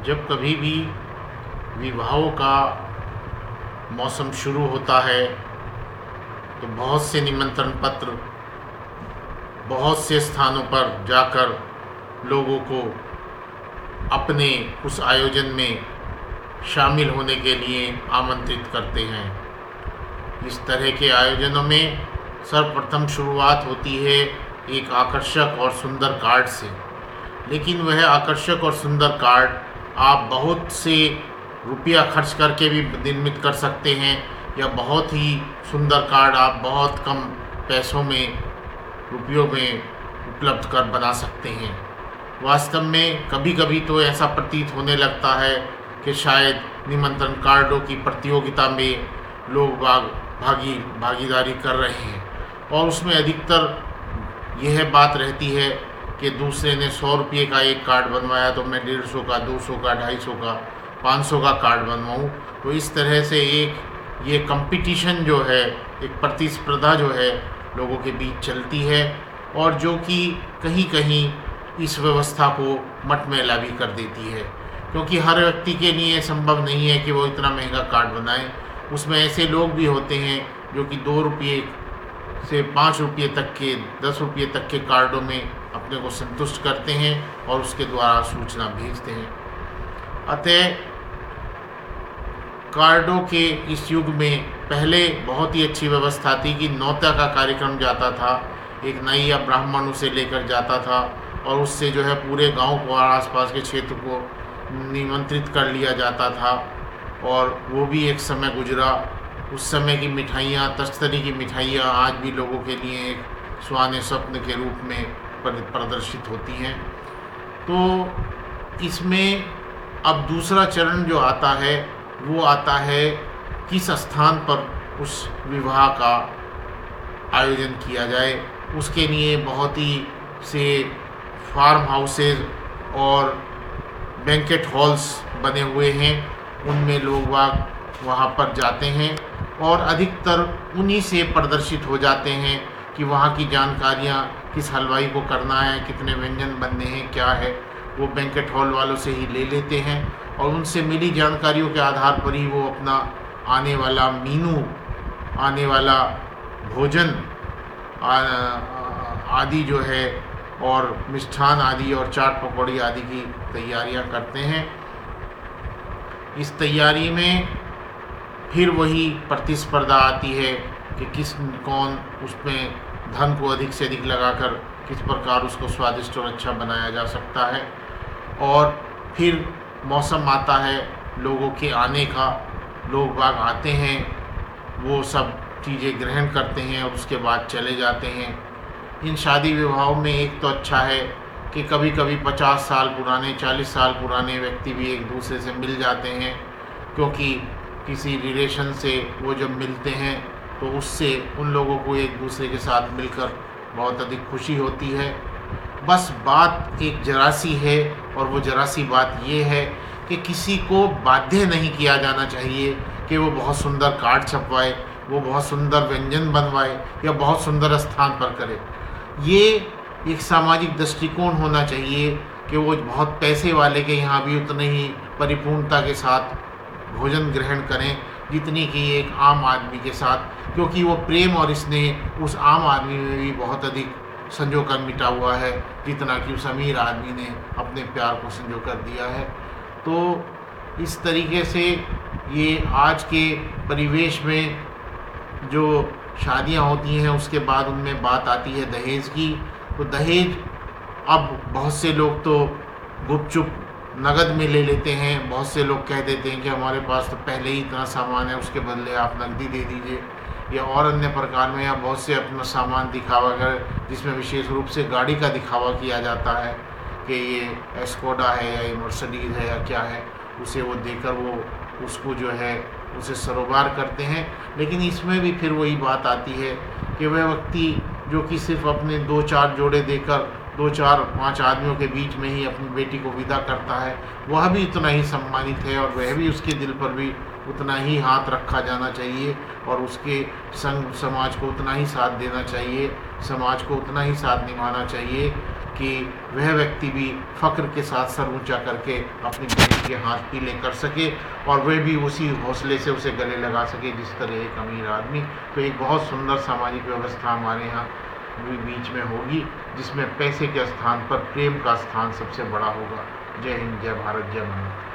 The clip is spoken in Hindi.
जब कभी भी विवाहों का मौसम शुरू होता है तो बहुत से निमंत्रण पत्र बहुत से स्थानों पर जाकर लोगों को अपने उस आयोजन में शामिल होने के लिए आमंत्रित करते हैं। इस तरह के आयोजनों में सर्वप्रथम शुरुआत होती है एक आकर्षक और सुंदर कार्ड से, लेकिन वह आकर्षक और सुंदर कार्ड आप बहुत से रुपया खर्च करके भी निर्मित कर सकते हैं, या बहुत ही सुंदर कार्ड आप बहुत कम पैसों में, रुपयों में उपलब्ध कर बना सकते हैं। वास्तव में कभी कभी तो ऐसा प्रतीत होने लगता है कि शायद निमंत्रण कार्डों की प्रतियोगिता में लोग भागीदारी कर रहे हैं, और उसमें अधिकतर यह बात रहती है कि दूसरे ने 100 रुपये का एक कार्ड बनवाया तो मैं 150 का, 200 का, 250 का, 500 का कार्ड बनवाऊँ। तो इस तरह से एक ये कंपटीशन जो है, एक प्रतिस्पर्धा जो है लोगों के बीच चलती है, और जो कि कहीं कहीं इस व्यवस्था को मटमैला भी कर देती है, क्योंकि हर व्यक्ति के लिए संभव नहीं है कि वो इतना महंगा कार्ड बनाए। उसमें ऐसे लोग भी होते हैं जो कि 2 रुपये से 5 रुपये तक के, 10 रुपये तक के कार्डों में अपने को संतुष्ट करते हैं और उसके द्वारा सूचना भेजते हैं। अतः कार्डों के इस युग में पहले बहुत ही अच्छी व्यवस्था थी कि न्योता का कार्यक्रम जाता था, एक नाई या ब्राह्मण उसे लेकर जाता था और उससे जो है पूरे गांव को और आसपास के क्षेत्र को निमंत्रित कर लिया जाता था। और वो भी एक समय गुजरा। उस समय की मिठाइयाँ, तस्तरी की मिठाइयाँ आज भी लोगों के लिए एक सुहाने स्वप्न के रूप में प्रदर्शित होती हैं। तो इसमें अब दूसरा चरण जो आता है वो आता है किस स्थान पर उस विवाह का आयोजन किया जाए। उसके लिए बहुत ही से फार्म हाउसेज और बैंकेट हॉल्स बने हुए हैं, उनमें लोग वहाँ पर जाते हैं और अधिकतर उन्हीं से प्रदर्शित हो जाते हैं कि वहाँ की जानकारियाँ, किस हलवाई को करना है, कितने व्यंजन बनने हैं, क्या है, वो बैंकेट हॉल वालों से ही ले लेते हैं और उनसे मिली जानकारियों के आधार पर ही वो अपना आने वाला मीनू, आने वाला भोजन आदि जो है और मिष्ठान आदि और चाट पकौड़ी आदि की तैयारियां करते हैं। इस तैयारी में फिर वही प्रतिस्पर्धा आती है कि कौन उसमें धन को अधिक से अधिक लगाकर किस प्रकार उसको स्वादिष्ट और अच्छा बनाया जा सकता है। और फिर मौसम आता है लोगों के आने का, लोग बाग आते हैं, वो सब चीज़ें ग्रहण करते हैं और उसके बाद चले जाते हैं। इन शादी विवाहों में एक तो अच्छा है कि कभी कभी 50 साल पुराने, 40 साल पुराने व्यक्ति भी एक दूसरे से मिल जाते हैं, क्योंकि किसी रिलेशन से वो जब मिलते हैं तो उससे उन लोगों को एक दूसरे के साथ मिलकर बहुत अधिक खुशी होती है। बस बात एक जरा सी है, और वो जरा सी बात ये है कि किसी को बाध्य नहीं किया जाना चाहिए कि वो बहुत सुंदर कार्ड छपवाए, वो बहुत सुंदर व्यंजन बनवाए या बहुत सुंदर स्थान पर करे। ये एक सामाजिक दृष्टिकोण होना चाहिए कि वो बहुत पैसे वाले के यहाँ भी उतने ही परिपूर्णता के साथ भोजन ग्रहण करें जितनी कि एक आम आदमी के साथ, क्योंकि वो प्रेम और स्नेह उस आम आदमी में भी बहुत अधिक संजो कर मिटा हुआ है जितना कि उस अमीर आदमी ने अपने प्यार को संजो कर दिया है। तो इस तरीके से ये आज के परिवेश में जो शादियां होती हैं उसके बाद उनमें बात आती है दहेज की। तो दहेज अब बहुत से लोग तो गुपचुप नगद में ले लेते हैं। बहुत से लोग कह देते हैं कि हमारे पास तो पहले ही इतना सामान है, उसके बदले आप नकदी दे दीजिए, या और अन्य प्रकार में, या बहुत से अपना सामान दिखावा कर, जिसमें विशेष रूप से गाड़ी का दिखावा किया जाता है कि ये एस्कोडा है या ये मर्सिडीज़ है या क्या है, उसे वो देकर वो उसको जो है उसे सरोबार करते हैं। लेकिन इसमें भी फिर वही बात आती है कि वह व्यक्ति जो कि सिर्फ अपने 2-4 जोड़े देकर 2-4-5 आदमियों के बीच में ही अपनी बेटी को विदा करता है, वह भी उतना ही सम्मानित है और वह भी, उसके दिल पर भी उतना ही हाथ रखा जाना चाहिए और उसके संग समाज को उतना ही साथ देना चाहिए, समाज को उतना ही साथ निभाना चाहिए कि वह व्यक्ति भी फ़ख्र के साथ सर ऊंचा करके अपनी बहन के हाथ पीले कर सके और वह भी उसी हौसले से उसे गले लगा सके जिस तरह एक अमीर आदमी। तो एक बहुत सुंदर सामाजिक व्यवस्था हमारे यहाँ बीच में होगी, जिसमें पैसे के स्थान पर प्रेम का स्थान सबसे बड़ा होगा। जय हिंद, जय भारत, जय भारत।